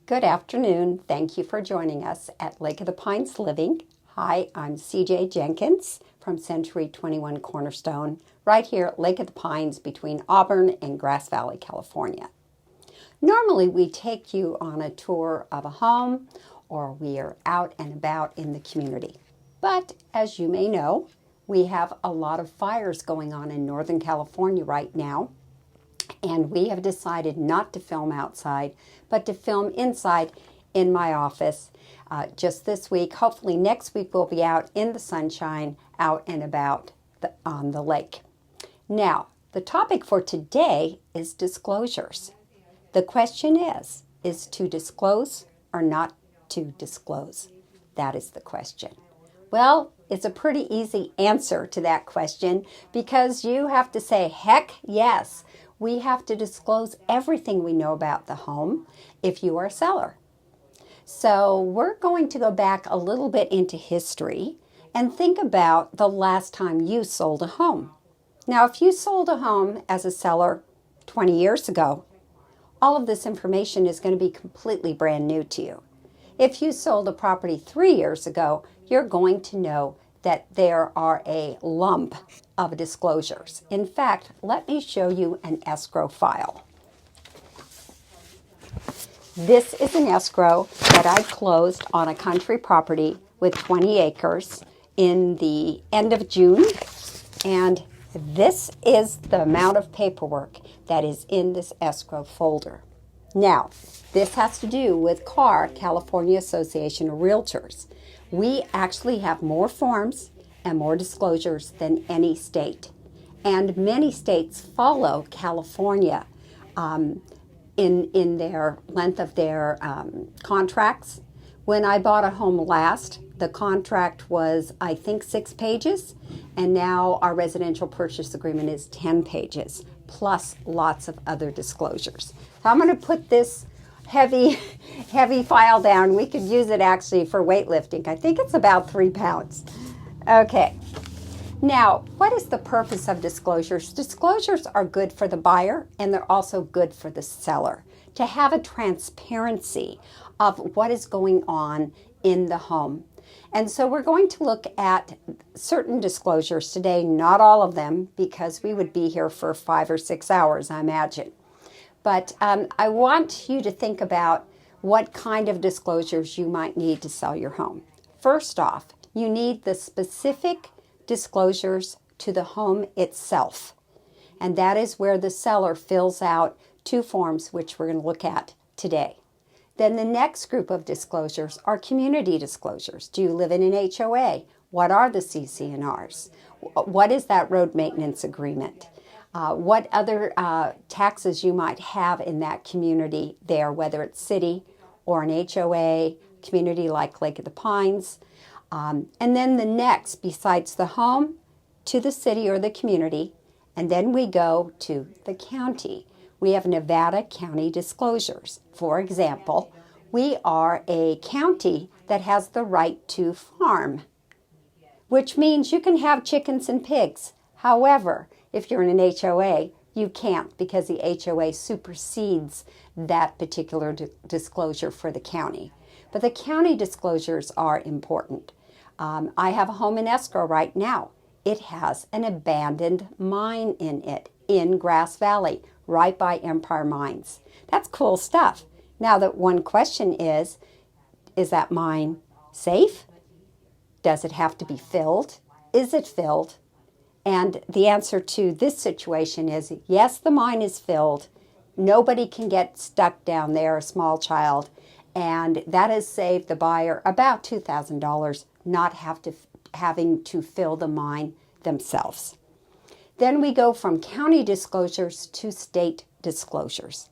Good afternoon. Thank you for joining us at Lake of the Pines Living. Hi, I'm CJ Jenkins from Century 21 Cornerstone, right here at Lake of the Pines between Auburn and Grass Valley, California. Normally, we take you on a tour of a home or we are out and about in the community. But as you may know, we have a lot of fires going on in Northern California right now. And we have decided not to film outside, but to film inside in my office just this week. Hopefully next week we'll be out in the sunshine, out and about on the lake. Now, the topic for today is disclosures. The question is to disclose or not to disclose? That is the question. Well, it's a pretty easy answer to that question because you have to say, heck yes. We have to disclose everything we know about the home if you are a seller. So we're going to go back a little bit into history and think about the last time you sold a home. Now, if you sold a home as a seller 20 years ago, all of this information is going to be completely brand new to you. If you sold a property 3 years ago, you're going to know that there are a lump of disclosures. In fact, let me show you an escrow file. This is an escrow that I closed on a country property with 20 acres in the end of June. And this is the amount of paperwork that is in this escrow folder. Now, this has to do with CAR, California Association of Realtors. We actually have more forms and more disclosures than any state. And many states follow California in their length of their contracts. When I bought a home last, the contract was, I think, 6 pages, and now our residential purchase agreement is 10 pages, plus lots of other disclosures. So I'm going to put this heavy file down. We could use it actually for weightlifting. I think it's about 3 pounds. Okay. Now, what is the purpose of disclosures? Disclosures are good for the buyer and they're also good for the seller to have a transparency of what is going on in the home. And so we're going to look at certain disclosures today, not all of them, because we would be here for 5 or 6 hours, I imagine. But I want you to think about what kind of disclosures you might need to sell your home. First off, you need the specific disclosures to the home itself. And that is where the seller fills out 2 forms, which we're going to look at today. Then the next group of disclosures are community disclosures. Do you live in an HOA? What are the CC&Rs? What is that road maintenance agreement? What other taxes you might have in that community there, whether it's city or an HOA, community like Lake of the Pines. And then the next, besides the home, to the city or the community, and then we go to the county. We have Nevada county disclosures. For example, we are a county that has the right to farm, which means you can have chickens and pigs. However, if you're in an HOA, you can't because the HOA supersedes that particular disclosure for the county. But the county disclosures are important. I have a home in escrow right now. It has an abandoned mine in it in Grass Valley, right by Empire Mines. That's cool stuff. Now, the one question is that mine safe? Does it have to be filled? Is it filled? And the answer to this situation is yes, the mine is filled. Nobody can get stuck down there, a small child. And that has saved the buyer about $2,000, not having to fill the mine themselves. Then we go from county disclosures to state disclosures.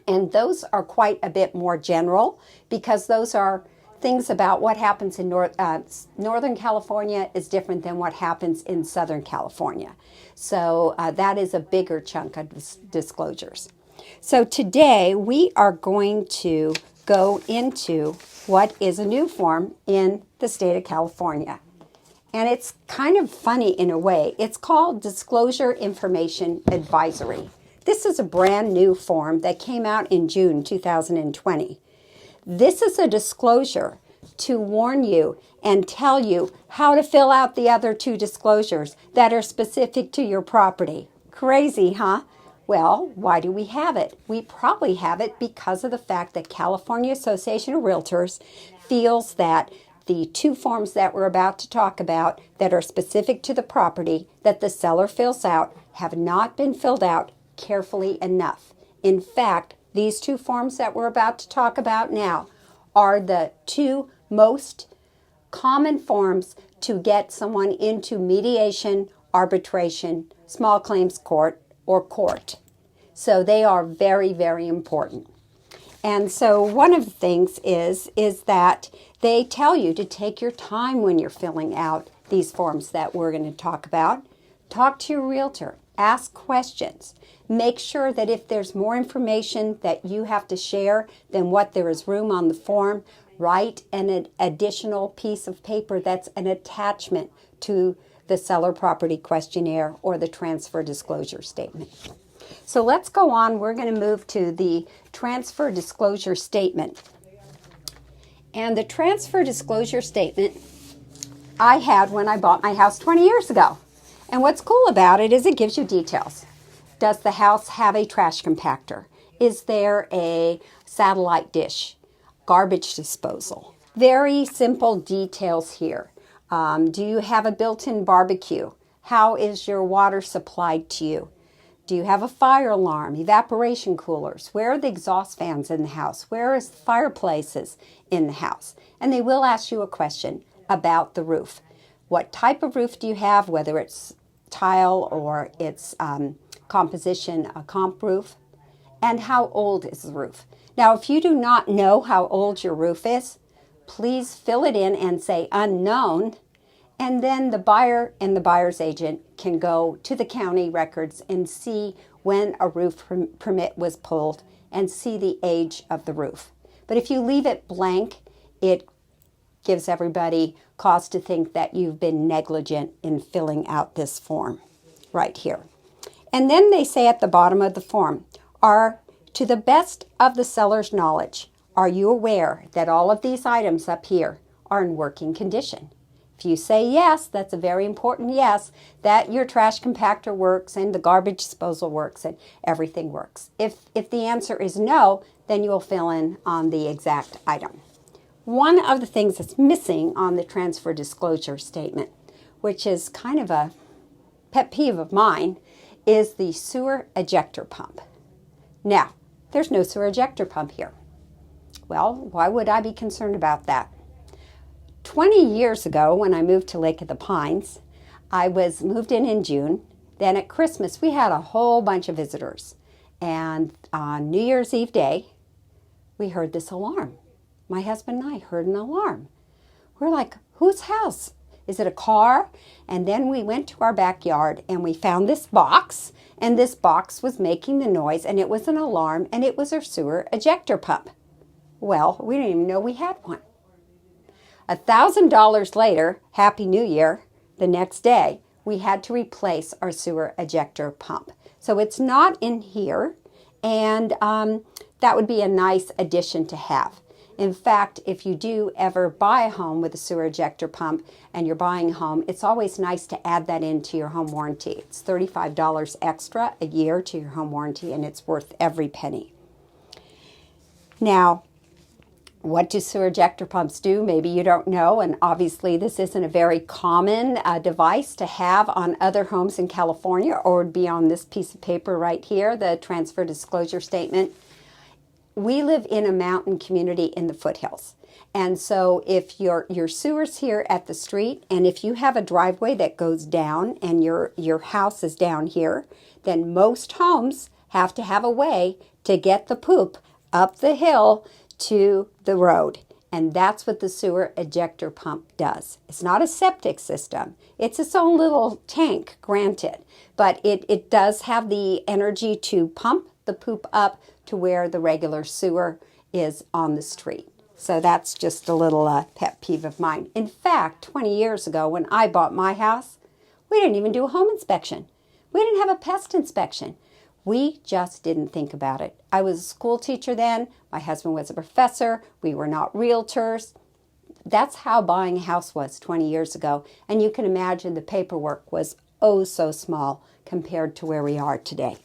And those are quite a bit more general because those are things about what happens in Northern California is different than what happens in Southern California. So that is a bigger chunk of disclosures. So today we are going to go into what is a new form in the state of California. And it's kind of funny in a way. It's called Disclosure Information Advisory. This is a brand new form that came out in June 2020. This is a disclosure to warn you and tell you how to fill out the other 2 disclosures that are specific to your property. Crazy, huh? Well, why do we have it? We probably have it because of the fact that California Association of Realtors feels that the 2 forms that we're about to talk about that are specific to the property that the seller fills out have not been filled out carefully enough. In fact, these 2 forms that we're about to talk about now are the 2 most common forms to get someone into mediation, arbitration, small claims court, or court. So they are very, very important. And so one of the things is that they tell you to take your time when you're filling out these forms that we're going to talk about. Talk to your realtor. Ask questions. Make sure that if there's more information that you have to share than what there is room on the form, write an additional piece of paper that's an attachment to the seller property questionnaire or the transfer disclosure statement. So let's go on. We're going to move to the transfer disclosure statement. And the transfer disclosure statement I had when I bought my house 20 years ago. And what's cool about it is it gives you details. Does the house have a trash compactor? Is there a satellite dish? Garbage disposal? Very simple details here. Do you have a built-in barbecue? How is your water supplied to you? Do you have a fire alarm, evaporation coolers? Where are the exhaust fans in the house? Where is the fireplaces in the house? And they will ask you a question about the roof. What type of roof do you have, whether it's tile or it's composition, a comp roof? And how old is the roof? Now, if you do not know how old your roof is, please fill it in and say unknown. And then the buyer and the buyer's agent can go to the county records and see when a roof permit was pulled and see the age of the roof. But if you leave it blank, it gives everybody cause to think that you've been negligent in filling out this form right here. And then they say at the bottom of the form, to the best of the seller's knowledge, are you aware that all of these items up here are in working condition? If you say yes, that's a very important yes, that your trash compactor works and the garbage disposal works and everything works. If the answer is no, then you'll fill in on the exact item. One of the things that's missing on the transfer disclosure statement, which is kind of a pet peeve of mine, is the sewer ejector pump. Now, there's no sewer ejector pump here. Well, why would I be concerned about that? 20 years ago, when I moved to Lake of the Pines, I was moved in June. Then at Christmas, we had a whole bunch of visitors. And on New Year's Eve day, we heard this alarm. My husband and I heard an alarm. We're like, whose house? Is it a car? And then we went to our backyard and we found this box. And this box was making the noise, and it was an alarm, and it was our sewer ejector pump. Well, we didn't even know we had one. $1,000 later, Happy New Year, the next day, we had to replace our sewer ejector pump. So it's not in here, and that would be a nice addition to have. In fact, if you do ever buy a home with a sewer ejector pump and you're buying a home, it's always nice to add that into your home warranty. It's $35 extra a year to your home warranty, and it's worth every penny. Now, what do sewer ejector pumps do? Maybe you don't know, and obviously this isn't a very common device to have on other homes in California, or would be on this piece of paper right here, the transfer disclosure statement. We live in a mountain community in the foothills. And so if your sewer's here at the street, and if you have a driveway that goes down and your house is down here, then most homes have to have a way to get the poop up the hill to the road. And that's what the sewer ejector pump does. It's not a septic system. It's its own little tank, granted. But it does have the energy to pump the poop up to where the regular sewer is on the street. So that's just a little pet peeve of mine. In fact, 20 years ago when I bought my house, we didn't even do a home inspection. We didn't have a pest inspection. We just didn't think about it. I was a school teacher then. My husband was a professor. We were not realtors. That's how buying a house was 20 years ago. And you can imagine the paperwork was oh so small compared to where we are today.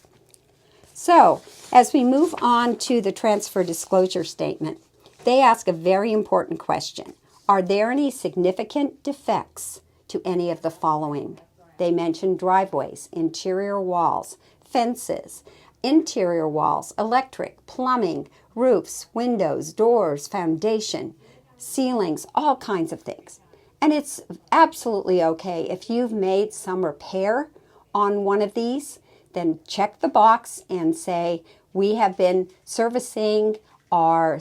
So, as we move on to the transfer disclosure statement, they ask a very important question. Are there any significant defects to any of the following? They mention driveways, interior walls, fences, interior walls, electric, plumbing, roofs, windows, doors, foundation, ceilings, all kinds of things. And it's absolutely okay if you've made some repair on one of these, then check the box and say, we have been servicing our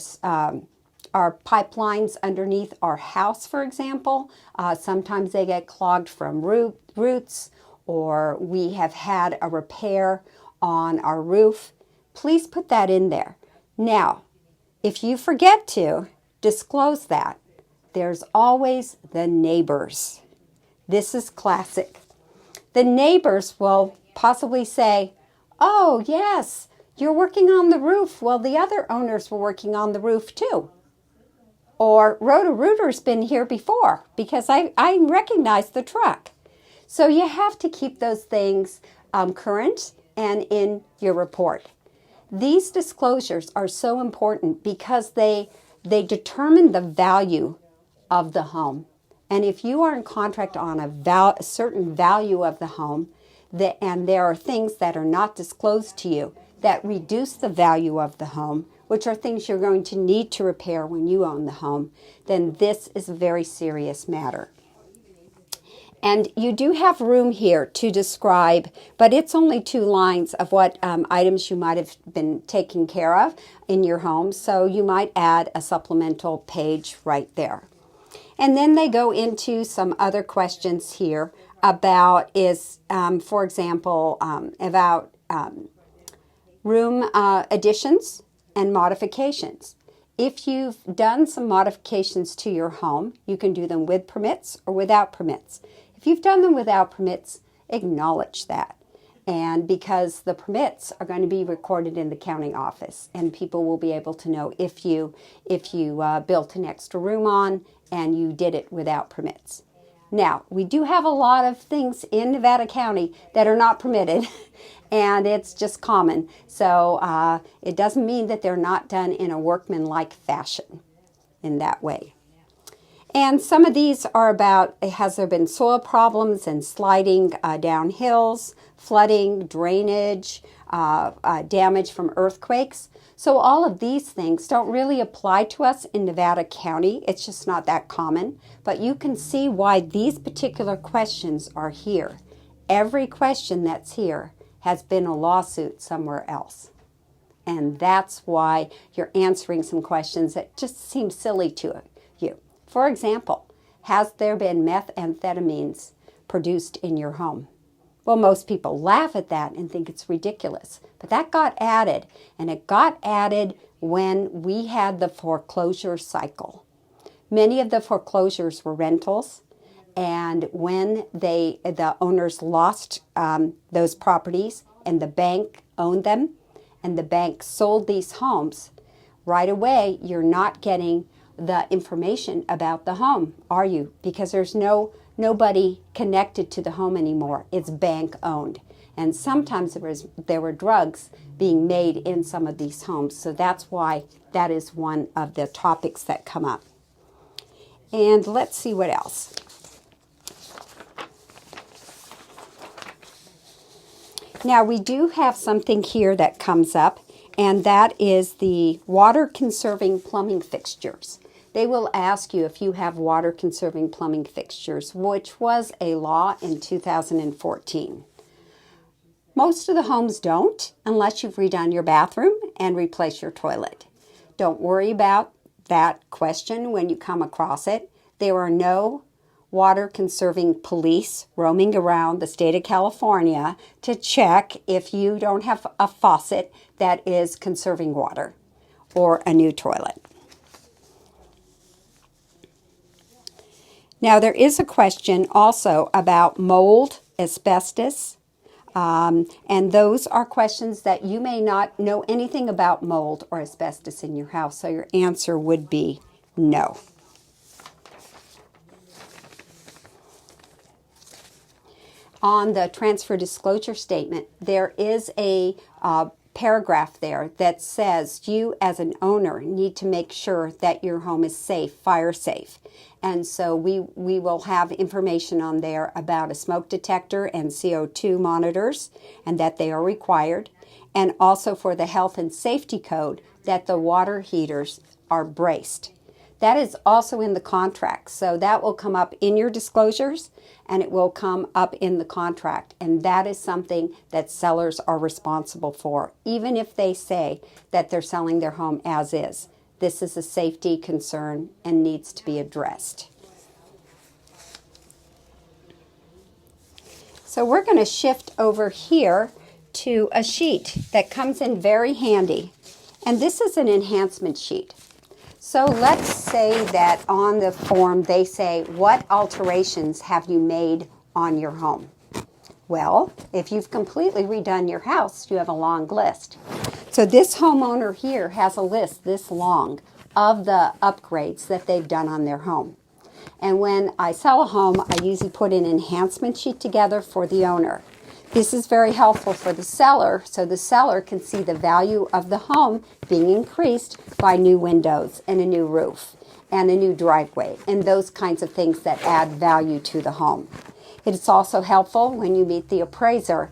pipelines underneath our house, for example. Sometimes they get clogged from roots, or we have had a repair on our roof. Please put that in there. Now, if you forget to disclose that, there's always the neighbors. This is classic. The neighbors will possibly say, oh, yes, you're working on the roof. Well, the other owners were working on the roof too. Or Roto-Rooter's been here before because I recognize the truck. So you have to keep those things current and in your report. These disclosures are so important because they determine the value of the home. And if you are in contract on a certain value of the home, and there are things that are not disclosed to you that reduce the value of the home, which are things you're going to need to repair when you own the home, then this is a very serious matter. And you do have room here to describe, but it's only 2 lines of what items you might have been taking care of in your home. So you might add a supplemental page right there. And then they go into some other questions here about for example, about room additions and modifications. If you've done some modifications to your home, you can do them with permits or without permits. If you've done them without permits, acknowledge that. And because the permits are going to be recorded in the county office, and people will be able to know if you built an extra room on and you did it without permits. Now, we do have a lot of things in Nevada County that are not permitted, and it's just common. So it doesn't mean that they're not done in a workmanlike fashion in that way. And some of these are about, has there been soil problems and sliding down hills, flooding, drainage, damage from earthquakes. So all of these things don't really apply to us in Nevada County. It's just not that common. But you can see why these particular questions are here. Every question that's here has been a lawsuit somewhere else. And that's why you're answering some questions that just seem silly to you. For example, has there been methamphetamines produced in your home? Well, most people laugh at that and think it's ridiculous. But that got added, and it got added when we had the foreclosure cycle. Many of the foreclosures were rentals, and when the owners lost those properties and the bank owned them, and the bank sold these homes, right away you're not getting the information about the home, are you? Because there's nobody connected to the home anymore. It's bank owned. And sometimes there were drugs being made in some of these homes. So that's why that is one of the topics that come up. And let's see what else. Now we do have something here that comes up, and that is the water conserving plumbing fixtures. They will ask you if you have water conserving plumbing fixtures, which was a law in 2014. Most of the homes don't, unless you've redone your bathroom and replaced your toilet. Don't worry about that question when you come across it. There are no water conserving police roaming around the state of California to check if you don't have a faucet that is conserving water or a new toilet. Now, there is a question also about mold, asbestos, And those are questions that you may not know anything about mold or asbestos in your house, so your answer would be no. On the transfer disclosure statement, there is a paragraph there that says you as an owner need to make sure that your home is safe, fire safe. And so we will have information on there about a smoke detector and CO2 monitors, and that they are required. And also for the health and safety code, that the water heaters are braced. That is also in the contract. So that will come up in your disclosures, and it will come up in the contract. And that is something that sellers are responsible for, even if they say that they're selling their home as is. This is a safety concern and needs to be addressed. So we're going to shift over here to a sheet that comes in very handy. And this is an enhancement sheet. So let's say that on the form they say, what alterations have you made on your home? Well, if you've completely redone your house, you have a long list. So this homeowner here has a list this long of the upgrades that they've done on their home. And when I sell a home, I usually put an enhancement sheet together for the owner. This is very helpful for the seller, so the seller can see the value of the home being increased by new windows and a new roof and a new driveway and those kinds of things that add value to the home. It's also helpful when you meet the appraiser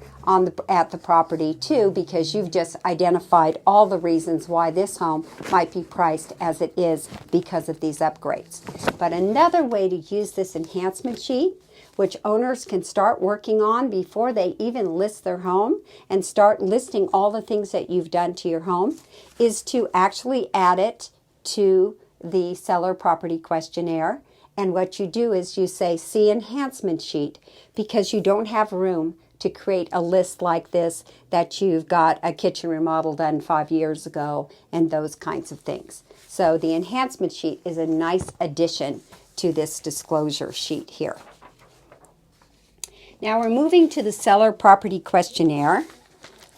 at the property too, because you've just identified all the reasons why this home might be priced as it is because of these upgrades. But another way to use this enhancement sheet, which owners can start working on before they even list their home and start listing all the things that you've done to your home, is to actually add it to the seller property questionnaire. And what you do is you say, see enhancement sheet, because you don't have room to create a list like this that you've got a kitchen remodel done 5 years ago and those kinds of things. So the enhancement sheet is a nice addition to this disclosure sheet here. Now we're moving to the seller property questionnaire.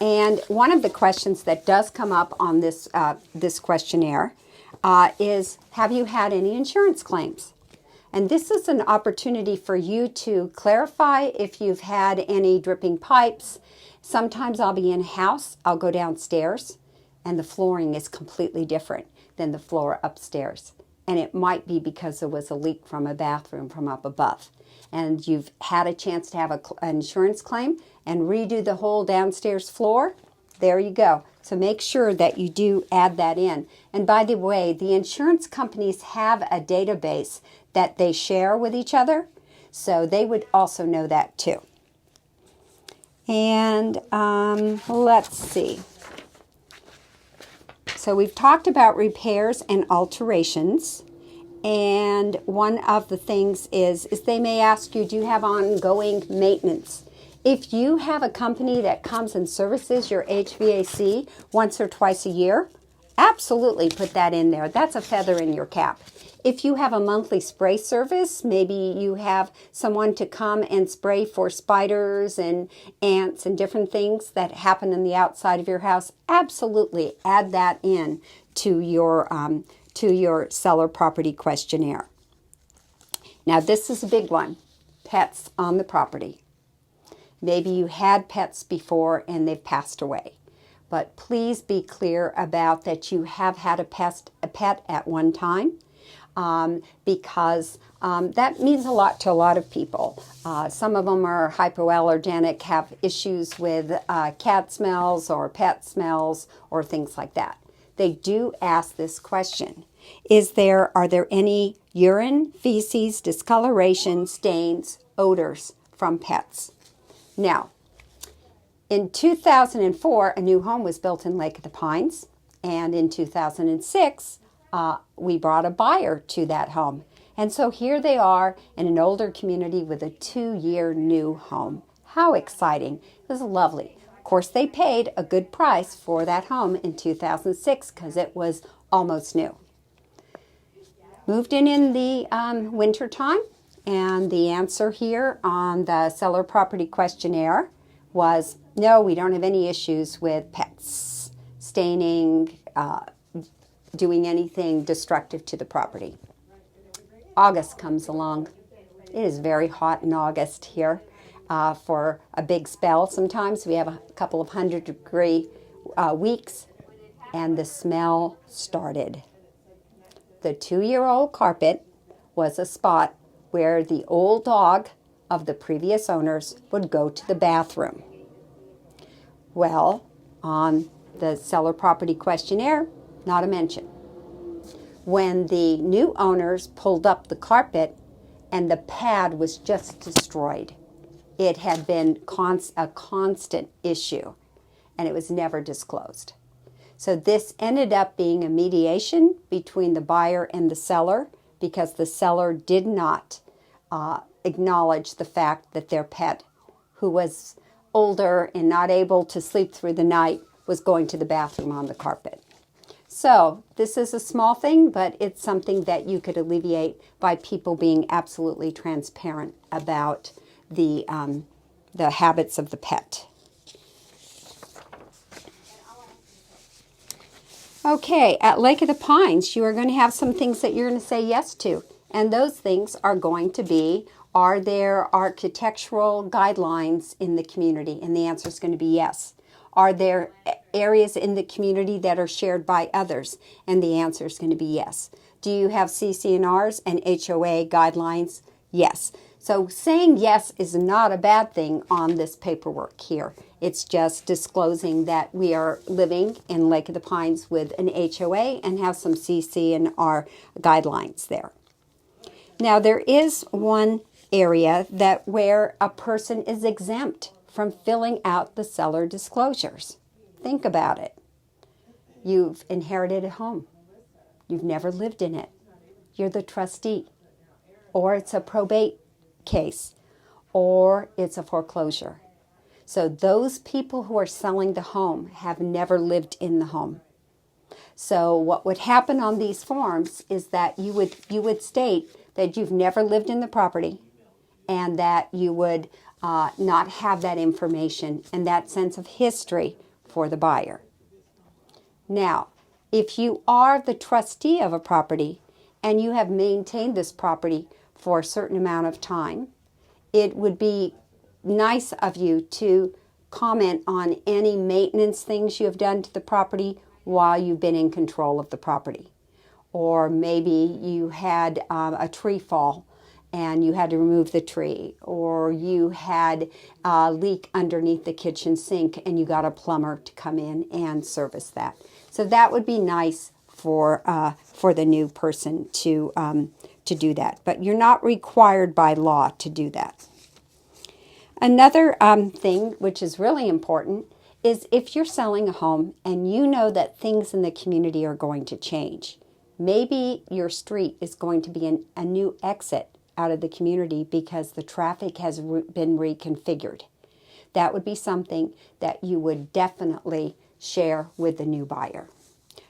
And one of the questions that does come up on this questionnaire is, have you had any insurance claims? And this is an opportunity for you to clarify if you've had any dripping pipes. Sometimes I'll be in a house, I'll go downstairs, and the flooring is completely different than the floor upstairs. And it might be because there was a leak from a bathroom from up above. And you've had a chance to have an insurance claim and redo the whole downstairs floor. There you go. So make sure that you do add that in. And by the way, the insurance companies have a database that they share with each other, so they would also know that too. And let's see. So we've talked about repairs and alterations. And one of the things is they may ask you, do you have ongoing maintenance? If you have a company that comes and services your HVAC once or twice a year, absolutely put that in there. That's a feather in your cap. If you have a monthly spray service, maybe you have someone to come and spray for spiders and ants and different things that happen in the outside of your house, absolutely add that in to your seller property questionnaire. Now this is a big one, pets on the property. Maybe you had pets before and they've passed away. But please be clear about that you have had a pet at one time, because that means a lot to a lot of people. Some of them are hypoallergenic, have issues with cat smells or pet smells or things like that. They do ask this question. Are there any urine, feces, discoloration, stains, odors from pets? Now, in 2004, a new home was built in Lake of the Pines, and in 2006, we brought a buyer to that home. And so here they are in an older community with a 2-year new home. How exciting. It was lovely. Of course, they paid a good price for that home in 2006 because it was almost new. Moved in the winter time, and the answer here on the seller property questionnaire was, no, we don't have any issues with pets staining, doing anything destructive to the property. August comes along. It is very hot in August here for a big spell. Sometimes we have a couple of 100-degree weeks, and the smell started. The 2-year-old carpet was a spot where the old dog of the previous owners would go to the bathroom. Well, on the seller property questionnaire, not a mention. When the new owners pulled up the carpet and the pad was just destroyed, it had been a constant issue, and it was never disclosed. So this ended up being a mediation between the buyer and the seller, because the seller did not acknowledge the fact that their pet, who was older and not able to sleep through the night, was going to the bathroom on the carpet. So this is a small thing, but it's something that you could alleviate by people being absolutely transparent about the habits of the pet. Okay, at Lake of the Pines, you are going to have some things that you're going to say yes to. And those things are going to be, are there architectural guidelines in the community? And the answer is going to be yes. Are there areas in the community that are shared by others? And the answer is going to be yes. Do you have CC&Rs and HOA guidelines? Yes. So saying yes is not a bad thing on this paperwork here. It's just disclosing that we are living in Lake of the Pines with an HOA and have some CC&R guidelines there. Now, there is one area where a person is exempt from filling out the seller disclosures. Think about it. You've inherited a home. You've never lived in it. You're the trustee. Or it's a probate case. Or it's a foreclosure. So those people who are selling the home have never lived in the home. So what would happen on these forms is that you would state that you've never lived in the property, and that you would not have that information and that sense of history for the buyer. Now, if you are the trustee of a property and you have maintained this property for a certain amount of time, it would be nice of you to comment on any maintenance things you have done to the property while you've been in control of the property. Or maybe you had a tree fall and you had to remove the tree, or you had a leak underneath the kitchen sink and you got a plumber to come in and service that. So that would be nice for the new person to do that. But you're not required by law to do that. Another thing which is really important is if you're selling a home and you know that things in the community are going to change. Maybe your street is going to be a new exit out of the community because the traffic has been reconfigured. That would be something that you would definitely share with the new buyer.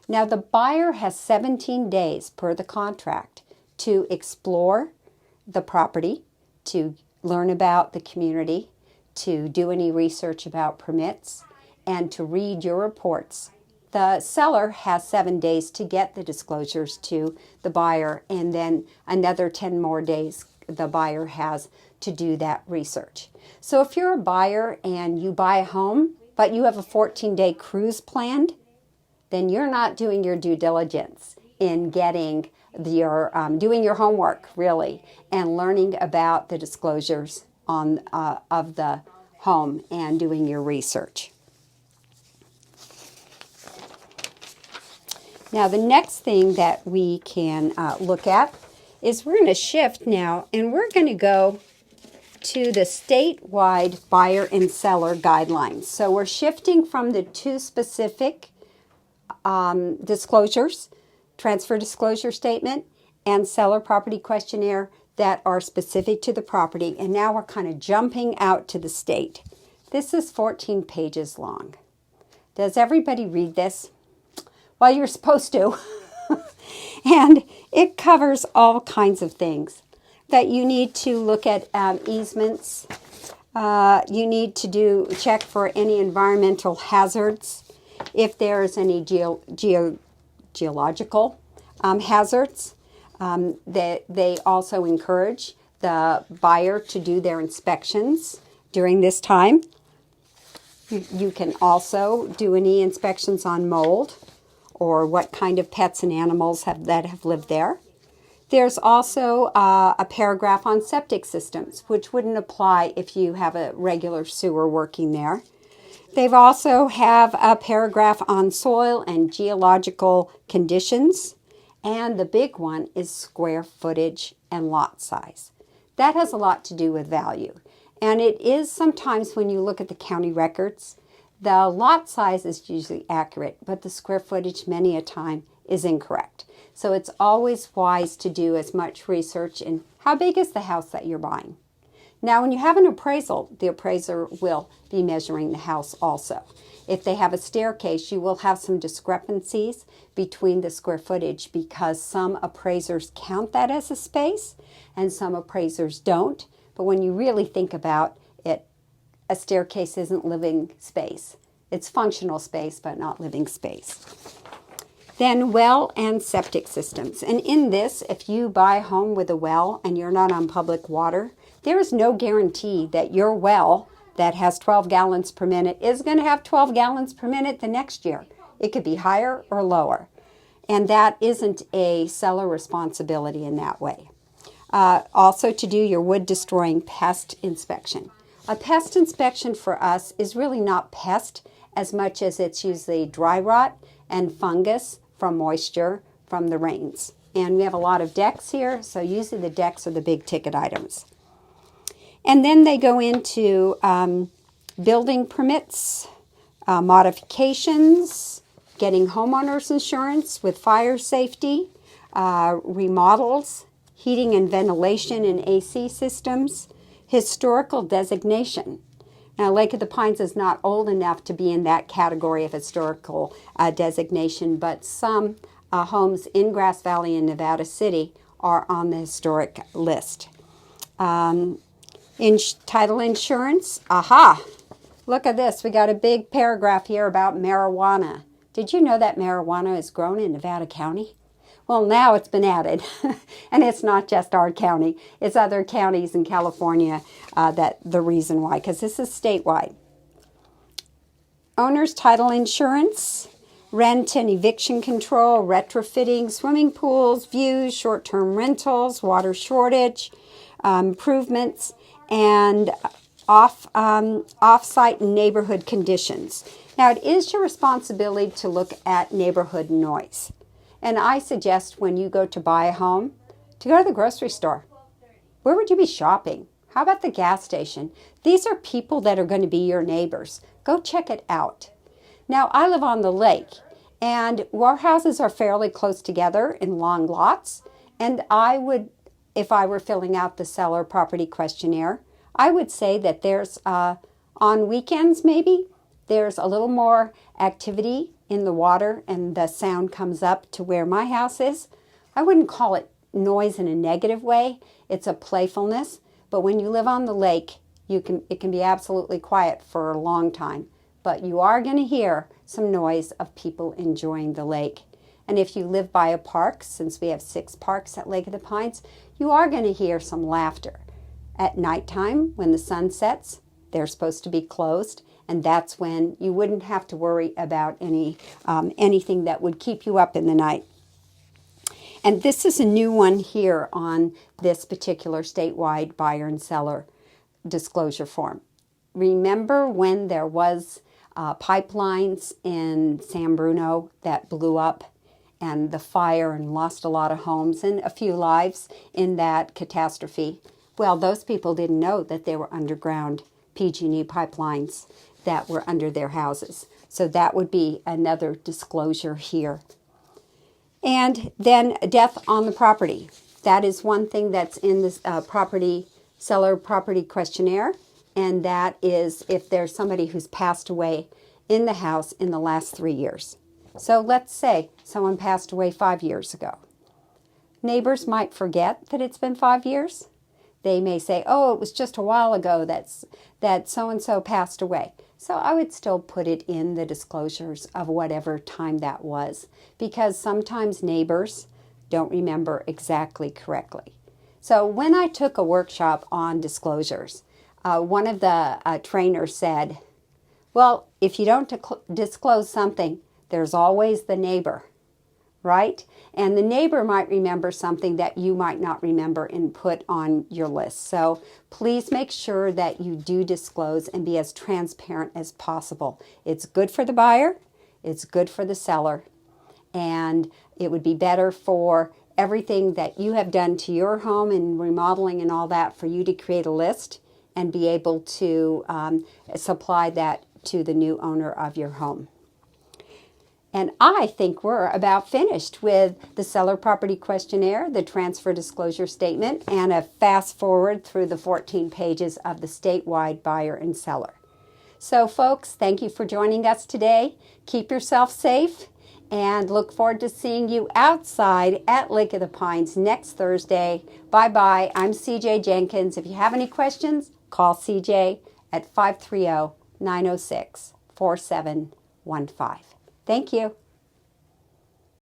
Now, the buyer has 17 days per the contract to explore the property, to learn about the community, to do any research about permits, and to read your reports. The seller has 7 days to get the disclosures to the buyer, and then another 10 more days the buyer has to do that research. So if you're a buyer and you buy a home, but you have a 14-day cruise planned, then you're not doing your due diligence in getting doing your homework, really, and learning about the disclosures of the home and doing your research. Now, the next thing that we can look at is we're going to shift now, and we're going to go to the statewide buyer and seller guidelines. So we're shifting from the two specific disclosures, transfer disclosure statement and seller property questionnaire, that are specific to the property, and now we're kind of jumping out to the state. This is 14 pages long. Does everybody read this? Well, you're supposed to. And it covers all kinds of things that you need to look at: easements, You need to check for any environmental hazards. If there's any geological hazards, they also encourage the buyer to do their inspections during this time. You can also do any inspections on mold or what kind of pets and animals that have lived there. There's also a paragraph on septic systems, which wouldn't apply if you have a regular sewer working there. They also have a paragraph on soil and geological conditions. And the big one is square footage and lot size. That has a lot to do with value. And it is sometimes when you look at the county records, the lot size is usually accurate, but the square footage many a time is incorrect. So it's always wise to do as much research in how big is the house that you're buying. Now, when you have an appraisal, the appraiser will be measuring the house also. If they have a staircase, you will have some discrepancies between the square footage because some appraisers count that as a space and some appraisers don't. But when you really think about it, a staircase isn't living space. It's functional space, but not living space. Then well and septic systems. And in this, if you buy a home with a well and you're not on public water, there is no guarantee that your well that has 12 gallons per minute is going to have 12 gallons per minute the next year. It could be higher or lower. And that isn't a seller responsibility in that way. Also to do your wood destroying pest inspection. A pest inspection for us is really not pest as much as it's usually dry rot and fungus from moisture from the rains. And we have a lot of decks here, so usually the decks are the big ticket items. And then they go into building permits, modifications, getting homeowners insurance with fire safety, remodels, heating and ventilation and AC systems, historical designation. Now, Lake of the Pines is not old enough to be in that category of historical designation, but some homes in Grass Valley and Nevada City are on the historic list. Title insurance, aha! Look at this. We got a big paragraph here about marijuana. Did you know that marijuana is grown in Nevada County? Well, now it's been added, and it's not just our county. It's other counties in California that the reason why, because this is statewide. Owner's title insurance, rent and eviction control, retrofitting, swimming pools, views, short-term rentals, water shortage, improvements, and off-site neighborhood conditions. Now, it is your responsibility to look at neighborhood noise. And I suggest when you go to buy a home, to go to the grocery store. Where would you be shopping? How about the gas station? These are people that are going to be your neighbors. Go check it out. Now, I live on the lake, and our houses are fairly close together in long lots. And I would, if I were filling out the seller property questionnaire, I would say that there's, on weekends maybe, there's a little more activity in the water and the sound comes up to where my house is. I wouldn't call it noise in a negative way. It's a playfulness. But when you live on the lake, it can be absolutely quiet for a long time. But you are going to hear some noise of people enjoying the lake. And if you live by a park, since we have 6 parks at Lake of the Pines, you are going to hear some laughter. At nighttime, when the sun sets, they're supposed to be closed. And that's when you wouldn't have to worry about anything that would keep you up in the night. And this is a new one here on this particular statewide buyer and seller disclosure form. Remember when there was pipelines in San Bruno that blew up and the fire and lost a lot of homes and a few lives in that catastrophe? Well, those people didn't know that there were underground PG&E pipelines that were under their houses. So that would be another disclosure here. And then death on the property. That is one thing that's in this seller property questionnaire. And that is if there's somebody who's passed away in the house in the last 3 years. So let's say someone passed away 5 years ago. Neighbors might forget that it's been 5 years. they may say, oh, it was just a while ago that so-and-so passed away. So I would still put it in the disclosures of whatever time that was, because sometimes neighbors don't remember exactly correctly. So when I took a workshop on disclosures, one of the trainers said, well, if you don't disclose something, there's always the neighbor, right? And the neighbor might remember something that you might not remember and put on your list. So please make sure that you do disclose and be as transparent as possible. It's good for the buyer, it's good for the seller, and it would be better for everything that you have done to your home and remodeling and all that for you to create a list and be able to supply that to the new owner of your home. And I think we're about finished with the seller property questionnaire, the transfer disclosure statement, and a fast forward through the 14 pages of the statewide buyer and seller. So folks, thank you for joining us today. Keep yourself safe and look forward to seeing you outside at Lake of the Pines next Thursday. Bye-bye. I'm CJ Jenkins. If you have any questions, call CJ at 530-906-4715. Thank you.